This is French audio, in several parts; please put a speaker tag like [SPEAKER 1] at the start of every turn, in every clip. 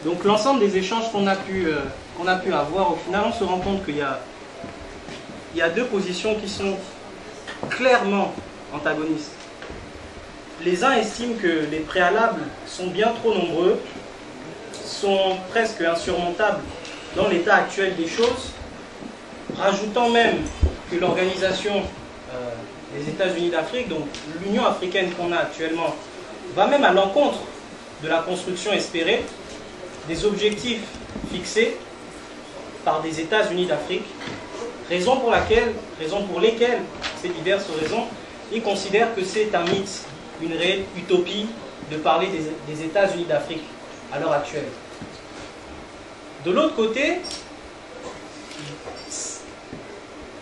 [SPEAKER 1] Donc l'ensemble des échanges qu'on a pu avoir, au final, on se rend compte qu'il y a deux positions qui sont clairement antagonistes. Les uns estiment que les préalables sont bien trop nombreux, sont presque insurmontables dans l'état actuel des choses, rajoutant même que l'organisation des États-Unis d'Afrique, donc l'Union africaine qu'on a actuellement, va même à l'encontre de la construction espérée, des objectifs fixés par des États-Unis d'Afrique, raison pour lesquelles, ces diverses raisons, ils considèrent que c'est un mythe, une réelle utopie de parler des États-Unis d'Afrique à l'heure actuelle. De l'autre côté,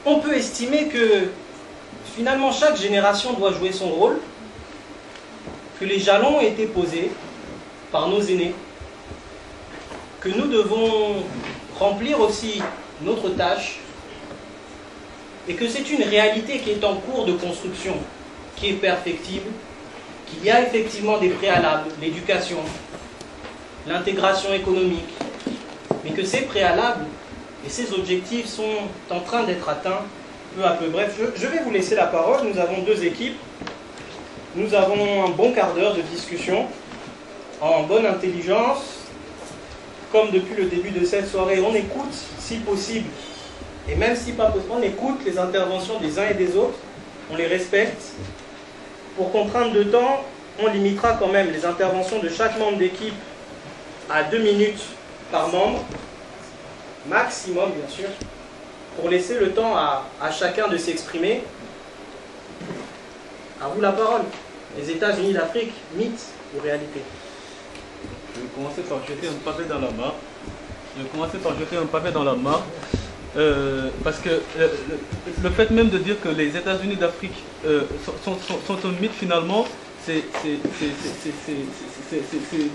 [SPEAKER 1] on peut estimer que finalement chaque génération doit jouer son rôle, que les jalons ont été posés par nos aînés, que nous devons remplir aussi notre tâche et que c'est une réalité qui est en cours de construction, qui est perfectible, qu'il y a effectivement des préalables, l'éducation, l'intégration économique, mais que ces préalables et ces objectifs sont en train d'être atteints peu à peu. Bref, je vais vous laisser la parole. Nous avons deux équipes. Nous avons un bon quart d'heure de discussion en bonne intelligence. Comme depuis le début de cette soirée, on écoute si possible, et même si pas possible, on écoute les interventions des uns et des autres, on les respecte. Pour contrainte de temps, on limitera quand même les interventions de chaque membre d'équipe à 2 minutes par membre, maximum bien sûr, pour laisser le temps à chacun de s'exprimer. À vous la parole. Les États-Unis d'Afrique, mythe ou réalité?
[SPEAKER 2] Je vais commencer par jeter un pavé dans la mare. Parce que le fait même de dire que les États-Unis d'Afrique sont un mythe, finalement, c'est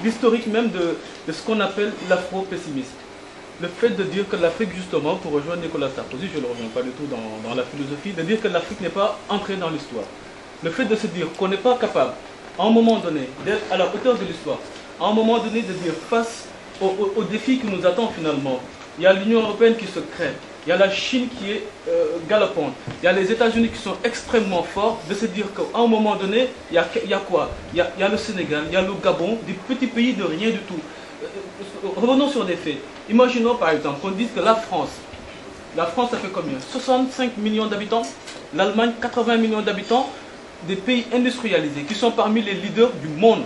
[SPEAKER 2] l'historique même de ce qu'on appelle l'afro-pessimisme. Le fait de dire que l'Afrique, justement, pour rejoindre Nicolas Sarkozy, je ne reviens pas du tout dans la philosophie, de dire que l'Afrique n'est pas entrée dans l'histoire. Le fait de se dire qu'on n'est pas capable, à un moment donné, d'être à la hauteur de l'histoire, à un moment donné de dire face aux défis qui nous attendent finalement, il y a l'Union européenne qui se crée, il y a la Chine qui est galopante, il y a les États-Unis qui sont extrêmement forts, de se dire qu'à un moment donné, il y a quoi? Il y a le Sénégal, il y a le Gabon, des petits pays de rien du tout. Revenons sur des faits. Imaginons par exemple qu'on dise que la France ça fait combien? 65 millions d'habitants, l'Allemagne 80 millions d'habitants, des pays industrialisés qui sont parmi les leaders du monde.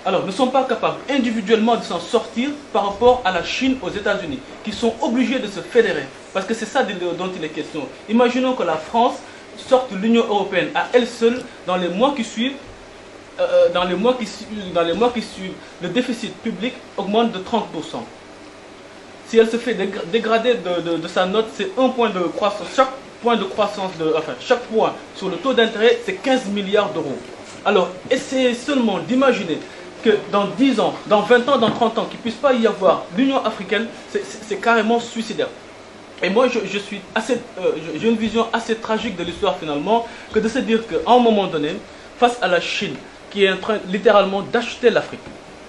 [SPEAKER 2] Alors, ne sont pas capables individuellement de s'en sortir par rapport à la Chine, aux États-Unis, qui sont obligés de se fédérer. Parce que c'est ça dont il est question. Imaginons que la France sorte de l'Union européenne à elle seule dans les mois qui suivent. Le déficit public augmente de 30%. Si elle se fait dégrader de sa note, c'est 1 point de croissance. Chaque point sur le taux d'intérêt, c'est 15 milliards d'euros. Alors, essayez seulement d'imaginer que dans 10 ans, dans 20 ans, dans 30 ans, qu'il ne puisse pas y avoir l'Union africaine, c'est carrément suicidaire. Et moi, j'ai une vision assez tragique de l'histoire finalement, que de se dire qu'à un moment donné, face à la Chine, qui est en train littéralement d'acheter l'Afrique,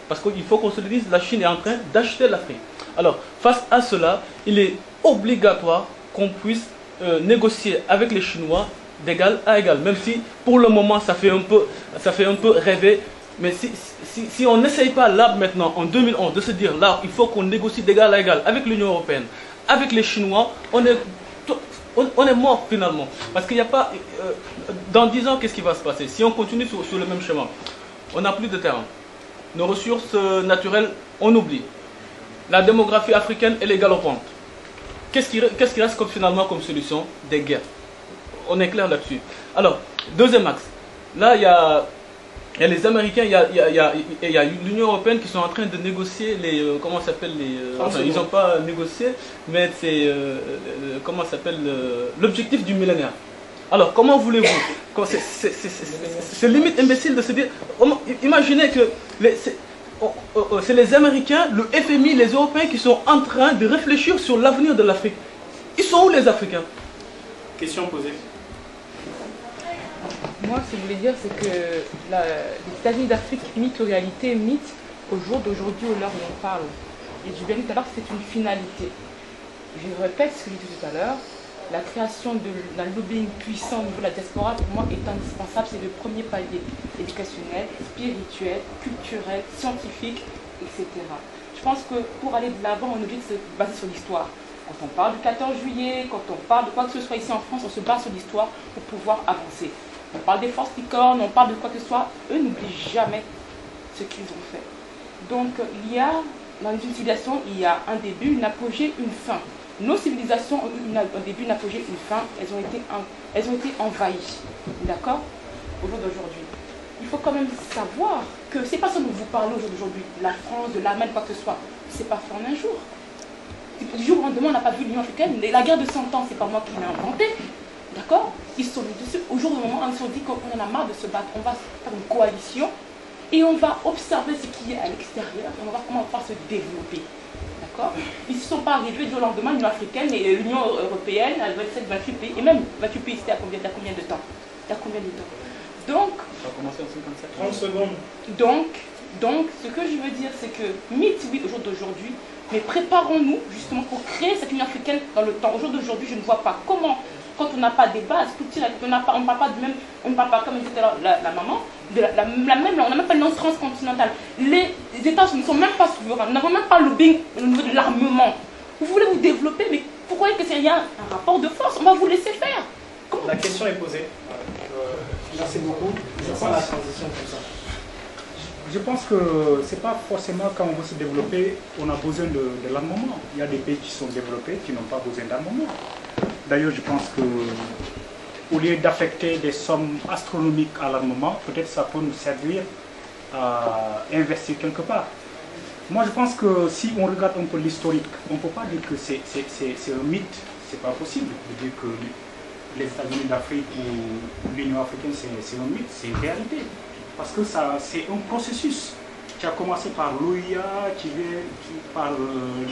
[SPEAKER 2] parce qu'il faut qu'on se le dise, la Chine est en train d'acheter l'Afrique. Alors, face à cela, il est obligatoire qu'on puisse négocier avec les Chinois d'égal à égal, même si pour le moment ça fait un peu rêver, mais si on n'essaye pas là maintenant en 2011 de se dire là il faut qu'on négocie d'égal à égal avec l'Union européenne, avec les Chinois, on est mort finalement, parce qu'il n'y a pas dans 10 ans qu'est-ce qui va se passer si on continue sur le même chemin? On n'a plus de terrain, nos ressources naturelles on oublie, la démographie africaine elle est galopante. Qu'est-ce qui reste finalement comme solution? Des guerres. On est clair là-dessus. Alors, deuxième axe. Là, il y a les Américains, il y a l'Union européenne qui sont en train de négocier les... comment ça s'appelle les... enfin, ils n'ont pas négocié, mais c'est... comment ça s'appelle l'objectif du millénaire. Alors, comment voulez-vous... C'est limite imbécile de se dire... Imaginez que... c'est les Américains, le FMI, les Européens qui sont en train de réfléchir sur l'avenir de l'Afrique. Ils sont où les Africains?
[SPEAKER 1] Question posée.
[SPEAKER 3] Moi, ce que je voulais dire, c'est que les États-Unis d'Afrique, mythe ou réalité, mythe, au jour d'aujourd'hui, au l'heure où on parle, et je viens tout à l'heure, c'est une finalité. Je répète ce que j'ai dit tout à l'heure, la création d'un lobbying puissant au niveau de la diaspora, pour moi, est indispensable. C'est le premier palier éducationnel, spirituel, culturel, scientifique, etc. Je pense que pour aller de l'avant, on est obligé de se baser sur l'histoire. Quand on parle du 14 juillet, quand on parle de quoi que ce soit ici en France, on se base sur l'histoire pour pouvoir avancer. On parle des forces licornes, on parle de quoi que ce soit, eux n'oublient jamais ce qu'ils ont fait. Donc il y a, dans une civilisation, il y a un début, une apogée, une fin. Nos civilisations ont eu un début, une apogée, une fin, elles ont été envahies. D'accord? Au jour d'aujourd'hui. Il faut quand même savoir que c'est pas ça dont vous parlez aujourd'hui, la France, de l'Allemagne, quoi que ce soit. C'est pas fait en un jour. Du jour au lendemain, on n'a pas vu l'Union africaine. La guerre de 100 ans, c'est pas moi qui l'ai inventée. D'accord? Ils se sont mis dessus. Au jour du moment, ils se sont dit qu'on en a marre de se battre. On va faire une coalition et on va observer ce qui est à l'extérieur et on va voir comment on va se développer. D'accord? Ils ne sont pas arrivés du jour au lendemain, l'Union africaine et l'Union européenne, à 27, 28 pays. Et même 28 pays, c'était il y a combien de temps? Il y a combien de temps? Donc,
[SPEAKER 2] Ça a commencé en 57.
[SPEAKER 1] 30 secondes.
[SPEAKER 3] Donc, ce que je veux dire, c'est que mythe, oui, au jour d'aujourd'hui, mais préparons-nous justement pour créer cette Union africaine dans le temps. Au jour d'aujourd'hui, je ne vois pas comment, quand on n'a pas des bases, on ne parle pas du même, on ne parle pas, comme disait la maman, de la même langue, on n'a même pas une langue transcontinentale. Les États ne sont même pas souverains, nous n'avons même pas le lobbying au niveau de l'armement. Vous voulez vous développer, mais vous croyez que c'est un rapport de force, on va vous laisser faire. Comment?
[SPEAKER 1] La question est posée. Merci beaucoup. Je sens la transition comme ça.
[SPEAKER 4] Je pense que ce n'est pas forcément quand on veut se développer, on a besoin de l'armement. Il y a des pays qui sont développés qui n'ont pas besoin d'armement. D'ailleurs, je pense que au lieu d'affecter des sommes astronomiques à l'armement, peut-être ça peut nous servir à investir quelque part. Moi, je pense que si on regarde un peu l'historique, on ne peut pas dire que c'est un mythe, c'est pas possible de dire que les États-Unis d'Afrique ou l'Union africaine, c'est un mythe, c'est une réalité. Parce que c'est un processus qui a commencé par l'OIA, qui vient par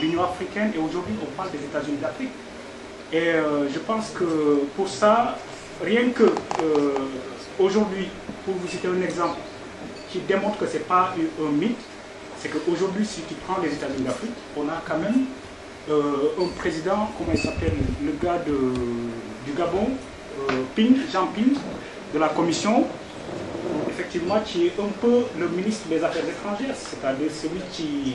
[SPEAKER 4] l'Union africaine, et aujourd'hui on parle des États-Unis d'Afrique. Et je pense que pour ça, rien que aujourd'hui, pour vous citer un exemple qui démontre que ce n'est pas un mythe, c'est qu'aujourd'hui, si tu prends les États-Unis d'Afrique, on a quand même un président, comment il s'appelle, le gars du Gabon, Jean Ping, de la Commission, effectivement, qui est un peu le ministre des Affaires étrangères, c'est-à-dire celui qui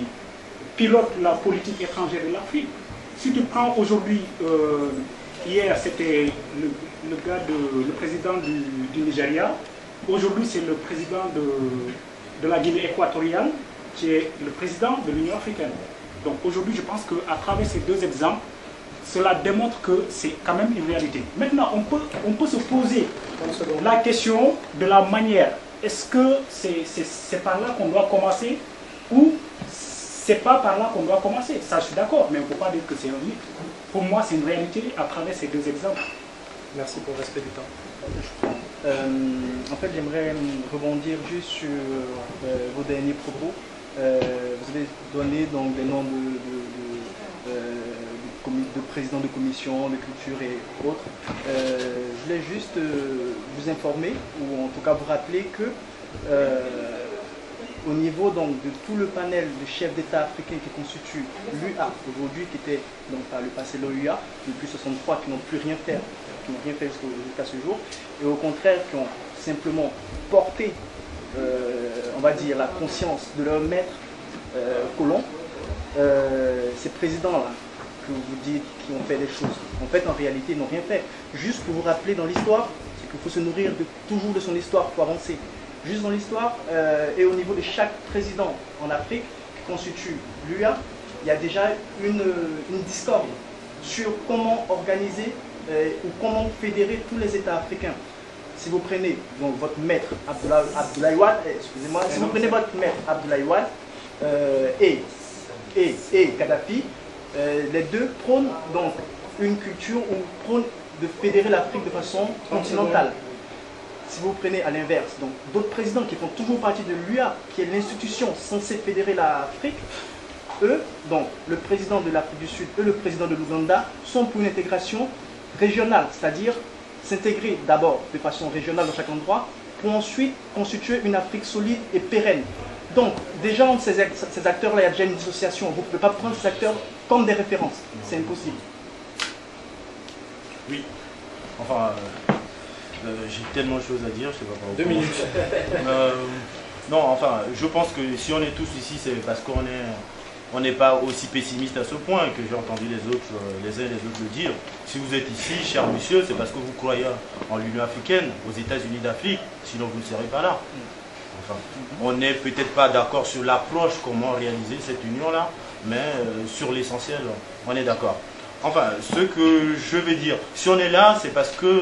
[SPEAKER 4] pilote la politique étrangère de l'Afrique. Si tu prends aujourd'hui, hier c'était le président du Nigeria, aujourd'hui c'est le président de la Guinée équatoriale, qui est le président de l'Union africaine. Donc aujourd'hui, je pense qu'à travers ces deux exemples, cela démontre que c'est quand même une réalité. Maintenant, on peut se poser la question de la manière. Est-ce que c'est par là qu'on doit commencer ou c'est pas par là qu'on doit commencer? Ça, je suis d'accord, mais on ne peut pas dire que c'est un mythe. Pour moi, c'est une réalité à travers ces deux exemples.
[SPEAKER 1] Merci pour le respect du temps.
[SPEAKER 5] En fait, j'aimerais rebondir juste sur vos derniers propos. Vous avez donné donc des noms de présidents de commission, de culture et autres. Je voulais juste vous informer, ou en tout cas vous rappeler que au niveau donc, de tout le panel de chefs d'État africains qui constituent l'UA aujourd'hui, qui était donc par le passé l'OUA, depuis 63, qui n'ont plus rien fait, jusqu'à ce jour, et au contraire qui ont simplement porté, on va dire, la conscience de leur maître colon, ces présidents-là, que vous dites qui ont fait des choses, en fait en réalité ils n'ont rien fait. Juste pour vous rappeler dans l'histoire, c'est qu'il faut se nourrir toujours de son histoire pour avancer. Juste dans l'histoire et au niveau de chaque président en Afrique qui constitue l'UA, il y a déjà une discorde sur comment organiser ou comment fédérer tous les États africains. Si vous prenez donc, votre maître Abdoulaye Wade, excusez-moi, si vous prenez votre maître Abdoulaye Wade et Kadhafi, les deux prônent donc une culture ou prônent de fédérer l'Afrique de façon continentale. Si vous prenez à l'inverse, donc d'autres présidents qui font toujours partie de l'UA, qui est l'institution censée fédérer l'Afrique, eux, donc le président de l'Afrique du Sud et le président de l'Ouganda, sont pour une intégration régionale, c'est-à-dire s'intégrer d'abord de façon régionale dans chaque endroit, pour ensuite constituer une Afrique solide et pérenne. Donc, déjà, entre ces acteurs-là, il y a déjà une dissociation. Vous ne pouvez pas prendre ces acteurs comme des références. C'est impossible.
[SPEAKER 6] Oui. Enfin, j'ai tellement de choses à dire, je sais pas par où
[SPEAKER 1] 2 minutes.
[SPEAKER 6] Non, enfin, je pense que si on est tous ici, c'est parce on n'est pas aussi pessimiste à ce point que j'ai entendu les autres, les uns et les autres le dire. Si vous êtes ici, cher monsieur, c'est parce que vous croyez en l'Union africaine, aux États-Unis d'Afrique, sinon vous ne serez pas là. Enfin, on n'est peut-être pas d'accord sur l'approche, comment réaliser cette union-là, mais sur l'essentiel, on est d'accord. Enfin, ce que je vais dire, si on est là, c'est parce que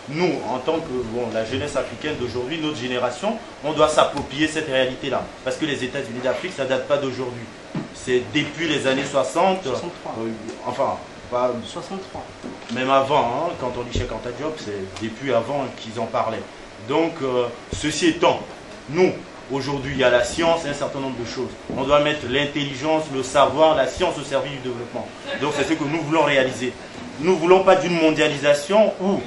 [SPEAKER 6] nous, en tant que la jeunesse africaine d'aujourd'hui, notre génération, on doit s'approprier cette réalité-là. Parce que les États-Unis d'Afrique, ça ne date pas d'aujourd'hui. C'est depuis les années 60.
[SPEAKER 5] 63.
[SPEAKER 6] Enfin, pas
[SPEAKER 5] 63.
[SPEAKER 6] Même avant, hein, quand on dit Cheikh Anta Diop, c'est depuis avant qu'ils en parlaient. Donc, ceci étant, nous, aujourd'hui, il y a la science et un certain nombre de choses. On doit mettre l'intelligence, le savoir, la science au service du développement. Donc, c'est ce que nous voulons réaliser. Nous ne voulons pas d'une mondialisation où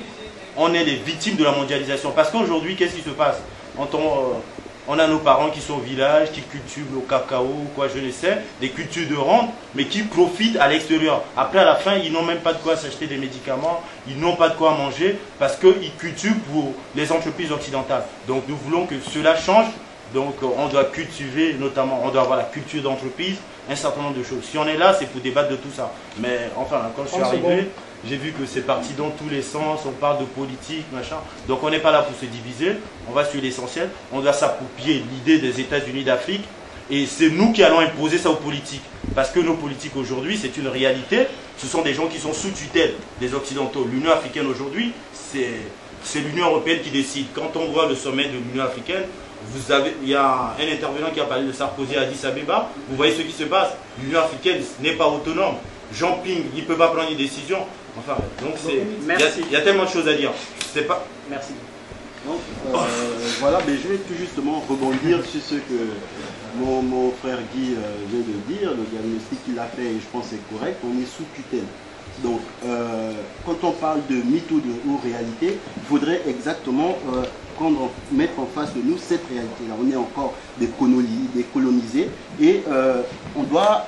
[SPEAKER 6] on est les victimes de la mondialisation. Parce qu'aujourd'hui, qu'est-ce qui se passe? On a nos parents qui sont au village, qui cultivent le cacao, quoi, je ne sais, des cultures de rente, mais qui profitent à l'extérieur. Après, à la fin, ils n'ont même pas de quoi s'acheter des médicaments, ils n'ont pas de quoi manger, parce qu'ils cultivent pour les entreprises occidentales. Donc, nous voulons que cela change. Donc, on doit cultiver, notamment, on doit avoir la culture d'entreprise, un certain nombre de choses. Si on est là, c'est pour débattre de tout ça. Mais enfin, quand je suis arrivé, j'ai vu que c'est parti dans tous les sens, on parle de politique, machin. Donc on n'est pas là pour se diviser, on va sur l'essentiel. On doit s'approprier l'idée des États-Unis d'Afrique et c'est nous qui allons imposer ça aux politiques. Parce que nos politiques aujourd'hui, c'est une réalité. Ce sont des gens qui sont sous tutelle des Occidentaux. L'Union africaine aujourd'hui, c'est l'Union européenne qui décide. Quand on voit le sommet de l'Union africaine, il y a un intervenant qui a parlé de Sarkozy à Addis Abeba. Vous voyez ce qui se passe. L'Union africaine n'est pas autonome. Jean Ping, il ne peut pas prendre une décision. Enfin, donc il y a tellement de choses à dire. C'est pas.
[SPEAKER 1] Merci.
[SPEAKER 7] Donc, voilà, mais je vais tout justement rebondir sur ce que mon frère Guy vient de dire. Le diagnostic qu'il a fait, je pense, est correct. On est sous tutelle. Donc, quand on parle de mythe ou réalité, il faudrait exactement mettre en face de nous cette réalité-là. On est encore des colonisés et on doit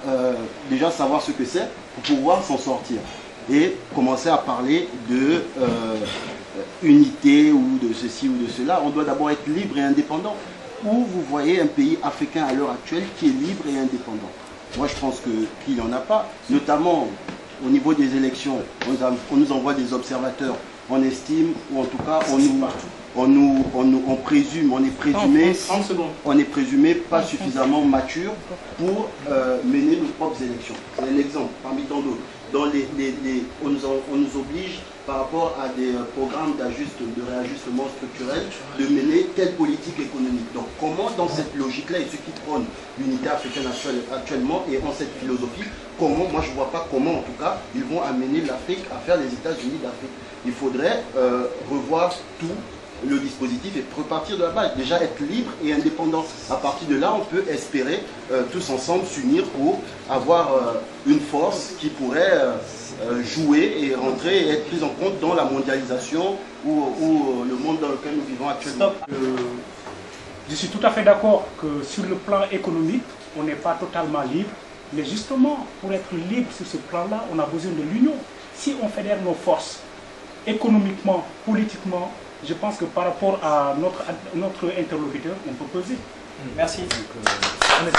[SPEAKER 7] déjà savoir ce que c'est pour pouvoir s'en sortir et commencer à parler de unité ou de ceci ou de cela. On doit d'abord être libre et indépendant. Où vous voyez un pays africain à l'heure actuelle qui est libre et indépendant? Moi, je pense qu'il n'y en a pas, notamment au niveau des élections. On nous envoie des observateurs. On estime, ou en tout cas, on présume, on est présumé pas suffisamment mature pour mener nos propres élections. C'est un exemple parmi tant d'autres. On nous oblige par rapport à des programmes de réajustement structurel de mener telle politique économique. Donc comment dans cette logique-là, et ceux qui prônent l'unité africaine actuellement et ont cette philosophie, comment, moi je ne vois pas comment en tout cas, ils vont amener l'Afrique à faire les États-Unis d'Afrique. Il faudrait revoir tout le dispositif et repartir de la base. Déjà être libre et indépendant. À partir de là, on peut espérer tous ensemble s'unir pour avoir une force qui pourrait jouer et rentrer et être prise en compte dans la mondialisation ou le monde dans lequel nous vivons actuellement.
[SPEAKER 4] Je suis tout à fait d'accord que sur le plan économique, on n'est pas totalement libre. Mais justement, pour être libre sur ce plan-là, on a besoin de l'union. Si on fédère nos forces économiquement, politiquement, je pense que par rapport à notre interlocuteur, on peut peser.
[SPEAKER 1] Merci.
[SPEAKER 4] On est